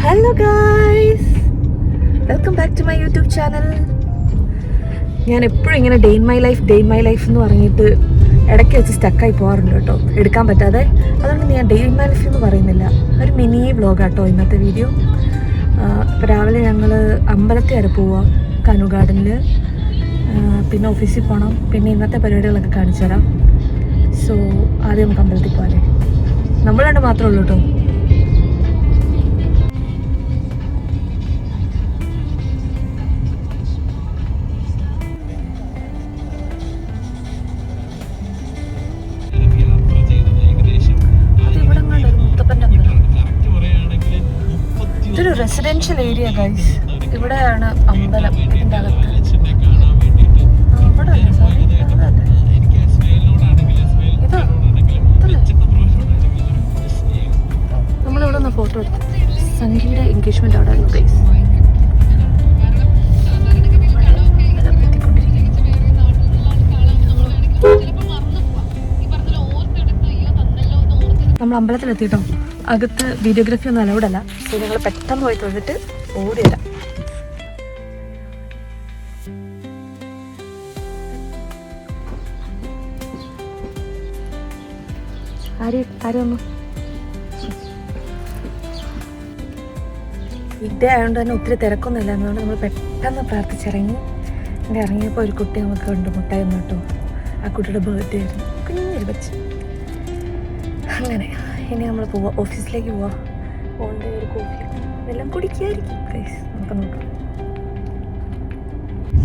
Hello guys, welcome back to my YouTube channel. ഞാൻ എപ്പോഴും ഇങ്ങനെ ഡേ ഇൻ മൈ ലൈഫ് എന്ന് പറഞ്ഞിട്ട് ഇടയ്ക്ക് വെച്ച് സ്റ്റക്കായി പോകാറുണ്ട് കേട്ടോ, എടുക്കാൻ പറ്റാതെ. അതുകൊണ്ട് ഞാൻ ഡേ ഇൻ മൈ ലൈഫ് എന്ന് പറയുന്നില്ല, ഒരു മിനി വ്ളോഗാട്ടോ ഇന്നത്തെ വീഡിയോ. ഇപ്പോൾ രാവിലെ ഞങ്ങൾ അമ്പലത്തിൽ വരെ പോവാം, കനു ഗാർഡനിൽ. പിന്നെ ഓഫീസിൽ പോകണം, പിന്നെ ഇന്നത്തെ പരിപാടികളൊക്കെ കാണിച്ചു തരാം. സോ ആദ്യം നമുക്ക് അമ്പലത്തിൽ പോകാല്ലേ. നമ്മൾ രണ്ട് മാത്രമേ ഉള്ളൂ കേട്ടോ. ഇതൊരു റെസിഡൻഷ്യൽ ഏരിയ ഗൈസ്. ഇവിടെയാണ് അമ്പലം, ഇതിൻ്റെ അകത്ത്. അവിടെ അല്ലേ, സോറി, അതല്ലേ ഇതാ, ഇതല്ലേ. നമ്മളിവിടെ നിന്ന് ഫോട്ടോ എടുത്തു. സംഗീയുടെ എൻഗേജ്മെന്റ് അവിടെ ആയിരുന്നു ഗൈസ്. നമ്മൾ അമ്പലത്തിലെത്തിട്ടോ. അകത്ത് വീഡിയോഗ്രാഫി ഒന്നും അലൗഡ് അല്ല. സോ ഞങ്ങൾ പെട്ടെന്ന് പോയി തൊഴുതിട്ട് ഓടിയല്ല. ആരും ഇതേ ആയതുകൊണ്ട് തന്നെ ഒത്തിരി തിരക്കൊന്നുമില്ല. അതുകൊണ്ട് നമ്മൾ പെട്ടെന്ന് പ്രാർത്ഥിച്ചിറങ്ങി. ഇവിടെ ഇറങ്ങിയപ്പോൾ ഒരു കുട്ടി നമുക്ക് കണ്ടുമുട്ടായിരുന്നു കേട്ടോ. ആ കുട്ടിയുടെ ബർത്ത്ഡേ ആയിരുന്നു, കുഞ്ഞൊരു ബച്ച്. അങ്ങനെ ഇനി നമ്മൾ പോവാം, ഓഫീസിലേക്ക് പോവാം. പോകേണ്ട ഒരു കോഫി എല്ലാം കുടിക്കായിരിക്കും ഗൈസ്, നമുക്ക് നോക്കാം.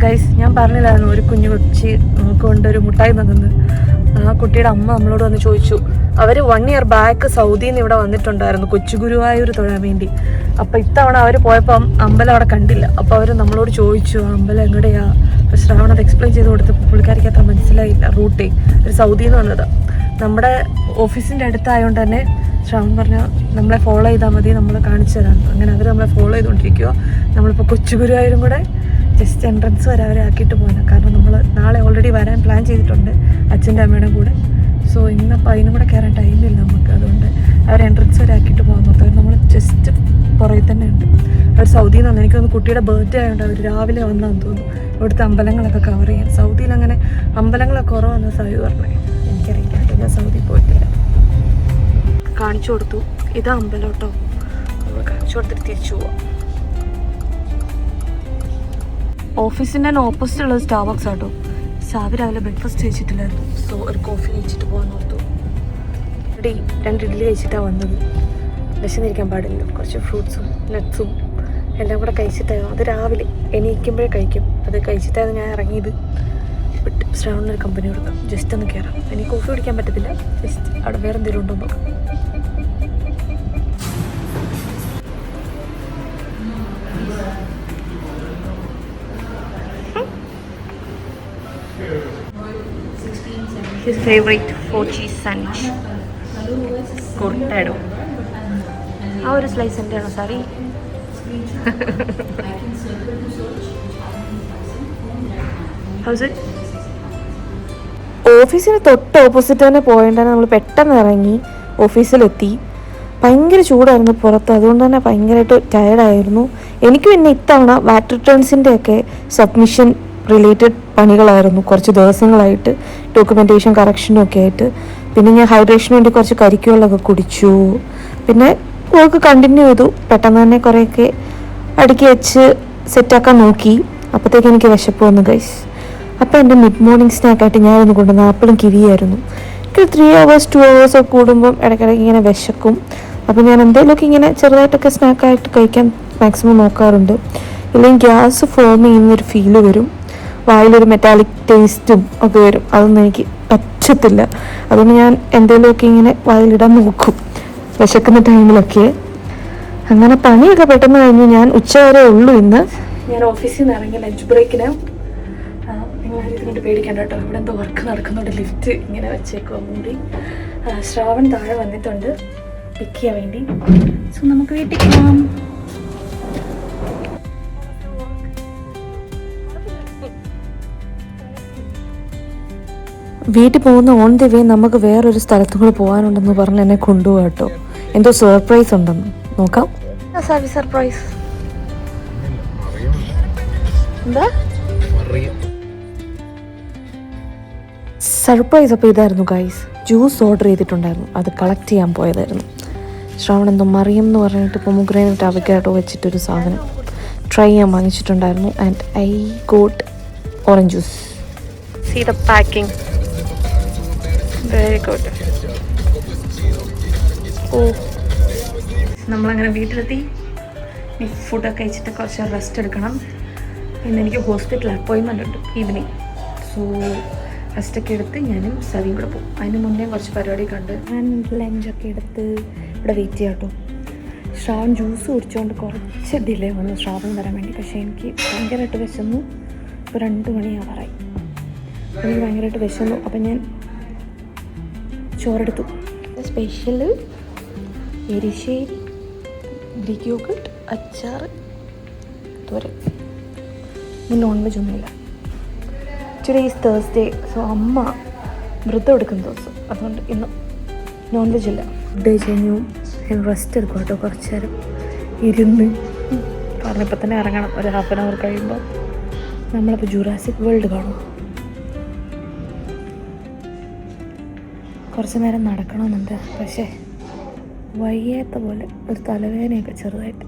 ഗൈസ്, ഞാൻ പറഞ്ഞില്ലായിരുന്നു ഒരു കുഞ്ഞു കൊച്ചി നമുക്ക് കൊണ്ടൊരു മുട്ടായി തന്നത്. ആ കുട്ടിയുടെ അമ്മ നമ്മളോട് വന്ന് ചോദിച്ചു. അവർ 1 year ബാക്ക് സൗദിയിൽ നിന്ന് ഇവിടെ വന്നിട്ടുണ്ടായിരുന്നു കൊച്ചു ഗുരുവായൂർ തൊഴാൻ വേണ്ടി. അപ്പോൾ ഇത്തവണ അവർ പോയപ്പം അമ്പലം അവിടെ കണ്ടില്ല. അപ്പോൾ അവർ നമ്മളോട് ചോദിച്ചു ആ അമ്പലം എവിടെയാ. അപ്പോൾ ശ്രാവൺ അത് എക്സ്പ്ലെയിൻ ചെയ്ത് കൊടുത്തപ്പോൾ പുള്ളിക്കാരിക്ക് അത്ര മനസ്സിലായില്ല റൂട്ടേ. ഒരു സൗദിയിൽ നിന്ന് വന്നത്. നമ്മുടെ ഓഫീസിൻ്റെ അടുത്തായതുകൊണ്ട് തന്നെ ശ്രാവൺ പറഞ്ഞാൽ നമ്മളെ ഫോളോ ചെയ്താൽ മതി, നമ്മൾ കാണിച്ചു തരാം. അങ്ങനെ അവർ നമ്മളെ ഫോളോ ചെയ്തുകൊണ്ടിരിക്കുക. നമ്മളിപ്പോൾ കൊച്ചു ഗുരുവായൂരും കൂടെ ജസ്റ്റ് എൻട്രൻസ് വരെ അവരെ ആക്കിയിട്ട് പോകാനാണ്. കാരണം നമ്മൾ നാളെ ഓൾറെഡി വരാൻ പ്ലാൻ ചെയ്തിട്ടുണ്ട് അച്ഛൻ്റെ അമ്മയുടെ കൂടെ. സോ ഇന്നപ്പോൾ അതിനും കൂടെ കയറാൻ ടൈമില്ല നമുക്ക്. അതുകൊണ്ട് അവർ എൻട്രൻസ് വരെ ആക്കിയിട്ട് പോകാൻ മൊത്തം നമ്മൾ ജസ്റ്റ് പുറകെ തന്നെ ഉണ്ട്. അവർ സൗദിയിൽ നിന്ന് എനിക്കൊന്ന് കുട്ടിയുടെ ബർത്ത്ഡേ ആയതുകൊണ്ട് അവർ രാവിലെ വന്നാന്ന് തോന്നുന്നു ഇവിടുത്തെ അമ്പലങ്ങളൊക്കെ കവർ ചെയ്യാൻ. സൗദിയിൽ അങ്ങനെ അമ്പലങ്ങളൊക്കെ കുറവാണെന്ന് സായി പറഞ്ഞേ. എനിക്കറിയില്ല, ഞാൻ സൗദി പോയിട്ടില്ല. കാണിച്ചു കൊടുത്തു, ഇതാ അമ്പലം കേട്ടോ. നമ്മൾ കാണിച്ചു കൊടുത്തിട്ട് തിരിച്ചു പോവാം. ഓഫീസിൻ്റെ തന്നെ ഓപ്പോസിറ്റ് ഉള്ളത് സ്റ്റാർബക്സ് ആട്ടോ. സാവി രാവിലെ ബ്രേക്ക്ഫാസ്റ്റ് കഴിച്ചിട്ടില്ലായിരുന്നു. സോ ഒരു കോഫി കഴിച്ചിട്ട് പോകാൻ ഓർത്തു. 2 ഇഡ്ഡലി കഴിച്ചിട്ടാണ് വന്നത്. വിശന്നിരിക്കാൻ പാടില്ല. കുറച്ച് ഫ്രൂട്ട്സും നട്ട്സും എല്ലാം കൂടെ കഴിച്ചിട്ടായിരുന്നു. അത് രാവിലെ എണീക്കുമ്പോഴേ കഴിക്കും. അത് കഴിച്ചിട്ടായിരുന്നു ഞാൻ ഇറങ്ങിയത്. ബട്ട് ശ്രാവണിനൊരു കമ്പനി കൊടുക്കാം, ജസ്റ്റ് ഒന്ന് കയറാം. എനിക്ക് കോഫി കുടിക്കാൻ പറ്റത്തില്ല, ജസ്റ്റ് അവിടെ വേറെ എന്തെങ്കിലും ഉണ്ടോ നോക്കാം. His favorite 4 cheese sandwich. Cortado. ആ ഒരു സ്ലൈസ് എൻ്റെ ആണോ? സാറി. How's it? ഓഫീസിന് തൊട്ട് ഓപ്പോസിറ്റ് തന്നെ പോയതുകൊണ്ടാണ് നമ്മൾ പെട്ടെന്ന് ഇറങ്ങി ഓഫീസിലെത്തി. ഭയങ്കര ചൂടായിരുന്നു പുറത്ത്, അതുകൊണ്ട് തന്നെ ഭയങ്കരമായിട്ട് ടയർഡായിരുന്നു. എനിക്ക് പിന്നെ ഇത്തവണ വാറ്റ് റിട്ടേൺസിൻ്റെ ഒക്കെ സബ്മിഷൻ റിലേറ്റഡ് പണികളായിരുന്നു കുറച്ച് ദിവസങ്ങളായിട്ട്, ഡോക്യുമെൻറ്റേഷൻ കറക്ഷനും ഒക്കെ ആയിട്ട്. പിന്നെ ഞാൻ ഹൈഡ്രേഷന് വേണ്ടി കുറച്ച് കരിക്കുകളൊക്കെ കുടിച്ചു. പിന്നെ വർക്ക് കണ്ടിന്യൂ ചെയ്തു. പെട്ടെന്ന് തന്നെ കുറേയൊക്കെ അടുക്കി വെച്ച് സെറ്റാക്കാൻ നോക്കി. അപ്പോഴത്തേക്ക് എനിക്ക് വിശപ്പ് വന്നു ഗൈസ്. അപ്പോൾ എൻ്റെ മിഡ് മോർണിംഗ് സ്നാക്കായിട്ട് ഞാനൊന്ന് കൊണ്ടുവന്ന ആപ്പിളും കിവിയായിരുന്നു. എനിക്ക് 3 hours 2 hours ഒക്കെ കൂടുമ്പം ഇടയ്ക്കിടയ്ക്ക് ഇങ്ങനെ വിശക്കും. അപ്പോൾ ഞാൻ എന്തെങ്കിലുമൊക്കെ ഇങ്ങനെ ചെറുതായിട്ടൊക്കെ സ്നാക്കായിട്ട് കഴിക്കാൻ മാക്സിമം നോക്കാറുണ്ട്. ഇല്ലെങ്കിൽ ഗ്യാസ് ഫോം ചെയ്യുന്നൊരു ഫീല് വരും, വായിലൊരു മെറ്റാലിക് ടേസ്റ്റും ഒക്കെ വരും. അതൊന്നും എനിക്ക് പറ്റത്തില്ല. അതുകൊണ്ട് ഞാൻ എന്തെങ്കിലുമൊക്കെ ഇങ്ങനെ വായിലിടാൻ നോക്കും വിശക്കുന്ന ടൈമിലൊക്കെ. അങ്ങനെ പണിയൊക്കെ പെട്ടെന്ന് കഴിഞ്ഞ് ഞാൻ ഉച്ചവരെ ഉള്ളൂ ഇന്ന്. ഞാൻ ഓഫീസിൽ നിന്ന് ഇറങ്ങി ലഞ്ച് ബ്രേക്കിന്. നിങ്ങളാരും ഇതിനോട്ട് പേടിക്കണ്ട കേട്ടോ, ഇവിടെ എന്തോ വർക്ക് നടക്കുന്നുണ്ട്. ലിഫ്റ്റ് ഇങ്ങനെ വെച്ചേക്കുവാ മൂടി. ശ്രാവൺ താഴെ വന്നിട്ടുണ്ട് പിക്ക് ചെയ്യാൻ വേണ്ടി. സോ നമുക്ക് വീട്ടിൽ പോകാം. വീട്ടിൽ പോകുന്ന ഓൺ ദി വേ നമുക്ക് വേറൊരു സ്ഥലത്തും കൂടെ പോകാനുണ്ടെന്ന് പറഞ്ഞ് എന്നെ കൊണ്ടുപോകാം കേട്ടോ. എന്തോ സർപ്രൈസ് ഉണ്ടെന്ന് നോക്കാം. സാവി സർപ്രൈസ് എന്താ സർപ്രൈസ്? അപ്പോൾ ഇതായിരുന്നു ഗൈസ്, ജ്യൂസ് ഓർഡർ ചെയ്തിട്ടുണ്ടായിരുന്നു, അത് കളക്ട് ചെയ്യാൻ പോയതായിരുന്നു. ശ്രാവൺ എന്തോ മറിയം എന്ന് പറഞ്ഞിട്ട് ഇപ്പോൾ മുഗ്രേനിട്ട് അവക്കാട്ടോ വെച്ചിട്ടൊരു സാധനം ട്രൈ ചെയ്യാൻ വാങ്ങിച്ചിട്ടുണ്ടായിരുന്നു. And I got orange juice. See the packing, very good. Oh, നമ്മളങ്ങനെ വീട്ടിലെത്തി. ഇനി ഫുഡൊക്കെ കഴിച്ചിട്ട് കുറച്ച് റെസ്റ്റ് എടുക്കണം. ഇന്ന് എനിക്ക് ഹോസ്പിറ്റൽ അപ്പോയിൻമെൻ്റ് ഉണ്ട് ഈവനിങ്. സോ റെസ്റ്റൊക്കെ എടുത്ത് ഞാനും സവിയും കൂടെ പോകും. അതിന് മുന്നേ കുറച്ച് പരിപാടി കണ്ട് ഞാൻ ലഞ്ചൊക്കെ എടുത്ത് ഇവിടെ വെയിറ്റ് ചെയ്യാം കേട്ടോ. ശ്രാവൺ ജ്യൂസ് കുടിച്ചുകൊണ്ട് കുറച്ച് ഡിലേ വന്നു ശ്രാവൺ വരാൻ വേണ്ടി. പക്ഷേ എനിക്ക് ഭയങ്കരമായിട്ട് വിശന്നു. ഇപ്പോൾ 2 മണിയാവാറായി. എനിക്ക് ഭയങ്കരമായിട്ട് വിശന്നു. അപ്പം ഞാൻ ചോറെടുത്തു. സ്പെഷ്യൽ എരിശ്ശേരി, ഗ്രീക്ക് യോഗട്ട്, അച്ചാർ, തോരൻ. ഇന്ന് നോൺ വെജ് ഒന്നുമില്ല. Today is Thursday. സോ അമ്മ വ്രതം എടുക്കുന്ന ദിവസം, അതുകൊണ്ട് ഇന്ന് നോൺ വെജ് ഇല്ല. ഫുഡ് കഴിഞ്ഞു ഞാൻ റെസ്റ്റ് എടുക്കും കേട്ടോ. കുറച്ച് നേരം ഇരുന്ന് പറഞ്ഞപ്പോൾ തന്നെ ഇറങ്ങണം. ഒരു 1/2 hour കഴിയുമ്പോൾ നമ്മളപ്പോൾ ജുറാസിക് വേൾഡ് കാണും. കുറച്ച് നേരം നടക്കണമെന്നുണ്ട്, പക്ഷേ വയ്യാത്ത പോലെ ഒരു തലവേദനയൊക്കെ ചെറുതായിട്ട്.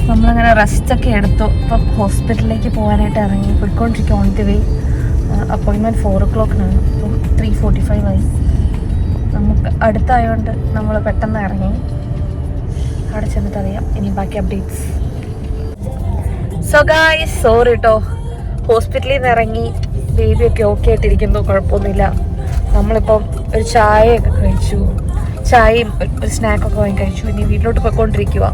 നമ്മളങ്ങനെ റെസ്റ്റൊക്കെ എടുത്തു. ഇപ്പം ഹോസ്പിറ്റലിലേക്ക് പോകാനായിട്ട് ഇറങ്ങി പോയിക്കൊണ്ടിരിക്കും. On the way. അപ്പോയിൻമെൻറ്റ് 4 o'clock-നാണ്. ഇപ്പം 3:45 ആയി. നമുക്ക് അടുത്തായതുകൊണ്ട് നമ്മൾ പെട്ടെന്ന് ഇറങ്ങി. അവിടെ ചെന്നിട്ട് അറിയാം ഇനി ബാക്കി അപ്ഡേറ്റ്സ്. സോ ഗായ്സ്, സോറി കേട്ടോ, ഹോസ്പിറ്റലിൽ നിന്ന് ഇറങ്ങി. ബേബിയൊക്കെ ഓക്കെ ആയിട്ടിരിക്കുന്നു, കുഴപ്പമൊന്നുമില്ല. നമ്മളിപ്പം ഒരു ചായയൊക്കെ കഴിച്ചു, ചായയും ഒരു സ്നാക്കൊക്കെ വാങ്ങി കഴിച്ചു. ഇനി വീട്ടിലോട്ട് പോയിക്കൊണ്ടിരിക്കുക.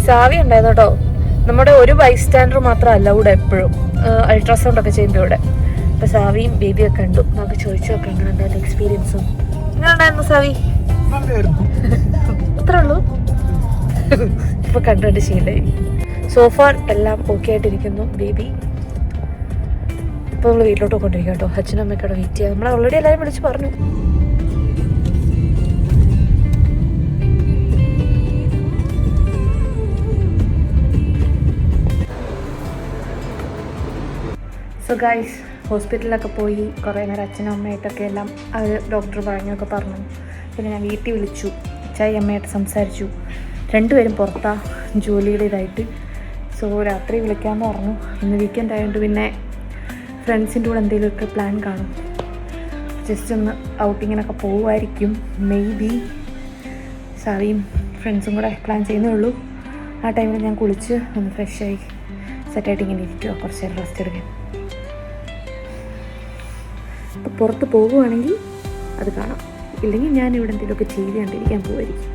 സാവി ഉണ്ടായിരുന്നു കേട്ടോ. നമ്മുടെ ഒരു ബൈസ്റ്റാൻഡർ മാത്രം അലൗഡ് എപ്പോഴും. അൾട്രാസൗണ്ട് ഒക്കെ ചെയ്യുമ്പോൾ ഇവിടെ. അപ്പോൾ സാവിയും ബേബിയൊക്കെ കണ്ടു. നമുക്ക് ചോദിച്ചു നോക്കാം എങ്ങനെ ഉണ്ടായിരുന്നു എക്സ്പീരിയൻസും. എങ്ങനെ ഉണ്ടായിരുന്നു സാവി? അത്രേ ഉള്ളൂ. ഇപ്പോൾ കണ്ടുകൊണ്ട് ശീലമായി. സോഫാർ എല്ലാം ഓക്കെ ആയിട്ടിരിക്കുന്നു. ബേബി ഇപ്പോൾ നമ്മൾ വീട്ടിലോട്ട് കൊണ്ടിരിക്കുക കേട്ടോ. അച്ഛനും അമ്മയൊക്കെ അവിടെ വെയിറ്റ് ചെയ്യാം. നമ്മൾ ഓൾറെഡി എല്ലാവരും വിളിച്ച് പറഞ്ഞു. സോ ഗൈസ്, ഹോസ്പിറ്റലിലൊക്കെ പോയി കുറേ നേരം അച്ഛനും അമ്മയായിട്ടൊക്കെ എല്ലാം അവർ ഡോക്ടർ പറഞ്ഞൊക്കെ പറഞ്ഞു. പിന്നെ ഞാൻ വീട്ടിൽ വിളിച്ചു, അച്ഛായി അമ്മയായിട്ട് സംസാരിച്ചു. 2 പേരും പുറത്താണ് ജോലിയുടെ ഇതായിട്ട്. സോ രാത്രി വിളിക്കാമെന്ന് പറഞ്ഞു. ഇന്ന് വീക്കെൻഡ് ആയതുകൊണ്ട് പിന്നെ ഫ്രണ്ട്സിൻ്റെ കൂടെ എന്തെങ്കിലുമൊക്കെ പ്ലാൻ കാണും. ജസ്റ്റ് ഒന്ന് ഔട്ടിങ്ങിനൊക്കെ പോകുമായിരിക്കും. മേ ബി സാവിയും ഫ്രണ്ട്സും കൂടെ പ്ലാൻ ചെയ്യുന്നേ ഉള്ളൂ. ആ ടൈമിൽ ഞാൻ കുളിച്ച് ഒന്ന് ഫ്രഷായി സെറ്റായിട്ട് ഇങ്ങനെ ഇരിക്കുക, കുറച്ച് നേരം റെസ്റ്റ് എടുക്കാൻ. അപ്പോൾ പുറത്ത് പോകുവാണെങ്കിൽ അത് കാണാം, ഇല്ലെങ്കിൽ ഞാൻ ഇവിടെ എന്തെങ്കിലുമൊക്കെ ചെയ്ത് കണ്ടിരിക്കാൻ പോകുമായിരിക്കും.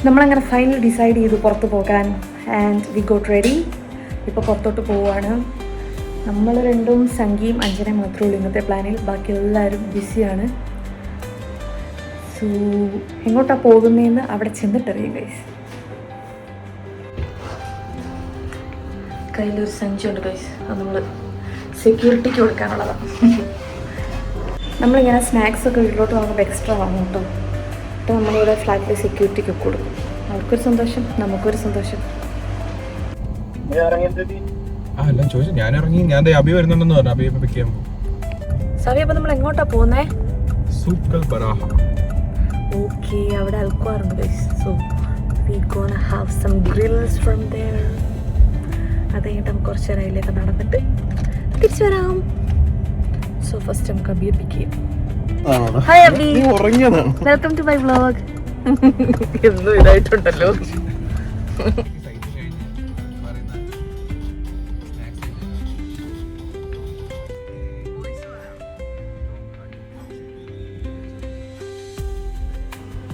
നമ്മളങ്ങനെ ഫൈനൽ ഡിസൈഡ് ചെയ്തു പുറത്ത് പോകാൻ. And we got ready. ഇപ്പോൾ പുറത്തോട്ട് പോവുകയാണ്. നമ്മൾ രണ്ടും സംഗീയും അഞ്ജനയും മാത്രമേ ഉള്ളൂ ഇന്നത്തെ പ്ലാനിൽ. ബാക്കി എല്ലാവരും ബിസിയാണ്. സോ എങ്ങോട്ടാണ് പോകുന്നതെന്ന് അവിടെ ചെന്നിട്ടറിയാം ഗൈസ്. കയ്യിലൊരു സഞ്ചിയുണ്ട് ഗൈസ്, അത് നമ്മൾ സെക്യൂരിറ്റിക്ക് കൊടുക്കാനുള്ളതാണ്. നമ്മളിങ്ങനെ സ്നാക്സൊക്കെ വീട്ടിലോട്ട് വാങ്ങുമ്പോൾ എക്സ്ട്രാ വാങ്ങും കേട്ടോ. അപ്പോൾ നമ്മളിവിടെ ഫ്ലാറ്റിൽ സെക്യൂരിറ്റിക്ക് കൊടുക്കും. അവർക്കൊരു സന്തോഷം, നമുക്കൊരു സന്തോഷം. ഞാൻ ഇറങ്ങി. ഞാൻ അബി വരുന്നുണ്ടെന്ന് പറഞ്ഞു. അബി പിക്ക് ചെയ്യാൻ പോകും. സവി, അപ്പോൾ നമ്മൾ എങ്ങോട്ടാ പോകുന്നേ? സൂക്കൽ ബറാഹ. ഓക്കെ, അവിടെ അൽക്കുവാറുണ്ട് guys. So we gonna have some grills from there. അത് കഴിഞ്ഞിട്ട് നമുക്ക് കുറച്ച് നേരം അതിലേക്ക് നടന്നിട്ട് തിരിച്ചു വരാം. സോ ഫസ്റ്റ് നമുക്ക് അബിയെ പിക്ക് ചെയ്യാം. Hi Abi, welcome to my vlog. എന്നും ഇതായിട്ടുണ്ടല്ലോ.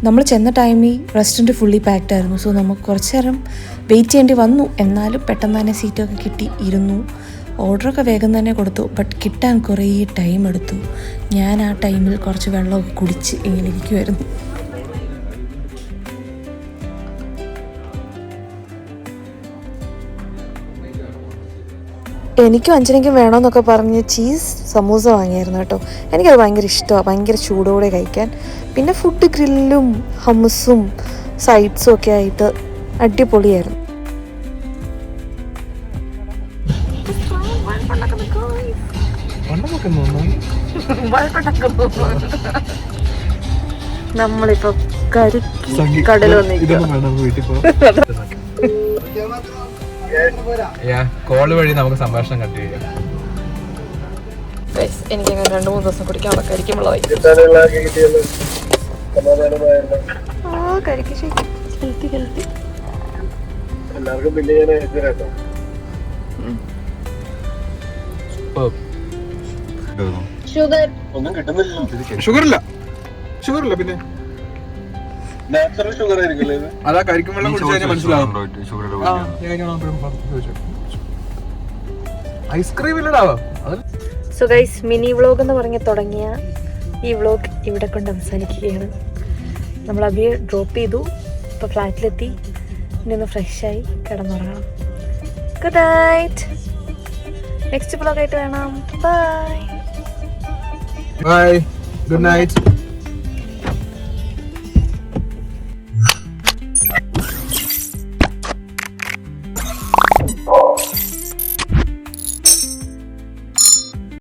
നമ്മൾ ചെന്ന ടൈമിൽ റെസ്റ്റോറൻറ്റ് ഫുള്ളി പാക്ഡ് ആയിരുന്നു. സോ നമുക്ക് കുറച്ച് നേരം വെയിറ്റ് ചെയ്യേണ്ടി വന്നു. എന്നാലും പെട്ടെന്ന് തന്നെ സീറ്റൊക്കെ കിട്ടി ഇരുന്നു. ഓർഡറൊക്കെ വേഗം തന്നെ കൊടുത്തു. ബട്ട് കിട്ടാൻ കുറേ ടൈം എടുത്തു. ഞാൻ ആ ടൈമിൽ കുറച്ച് വെള്ളമൊക്കെ കുടിച്ച് ഇങ്ങനെ ഇരിക്കുമായിരുന്നു. എനിക്കും അഞ്ചനയ്ക്കും വേണമെന്നൊക്കെ പറഞ്ഞ് ചീസ് സമൂസ വാങ്ങിയായിരുന്നു കേട്ടോ. എനിക്കത് ഭയങ്കര ഇഷ്ടമാണ്, ഭയങ്കര ചൂടോടെ കഴിക്കാൻ. പിന്നെ ഫുഡ് ഗ്രില്ലും ഹമ്മസും സൈഡ്സും ഒക്കെ ആയിട്ട് അടിപൊളിയായിരുന്നു. നമ്മളിപ്പോ കടൽ കോള് വഴി നമുക്ക് സംഭാഷണം കണ്ടിരിക്കാം. എനിക്കങ്ങനെ 2-3 ദിവസം കുടിക്കാനുള്ള കരിക്കും വെള്ളമായി. ഷുഗറില്ല പിന്നെ അതാ കരിക്കും വെള്ളം കുടിച്ചു കഴിഞ്ഞാൽ മനസ്സിലാവും. ഐസ്ക്രീം ഇല്ലടാവോ. സോ ഗൈസ്, മിനി വ്ളോഗ് എന്ന് പറഞ്ഞ് തുടങ്ങിയ ഈ വ്ളോഗ് ഇവിടെ കൊണ്ട് അവസാനിക്കുകയാണ്. നമ്മൾ അബിയെ ഡ്രോപ്പ് ചെയ്തു, ഇപ്പോൾ ഫ്ലാറ്റിലെത്തി. ഇനി ഒന്ന് ഫ്രഷായി കിടന്നുറങ്ങണം. Good night. നെക്സ്റ്റ് വ്ളോഗായിട്ട് വേണം. Bye bye. Good night.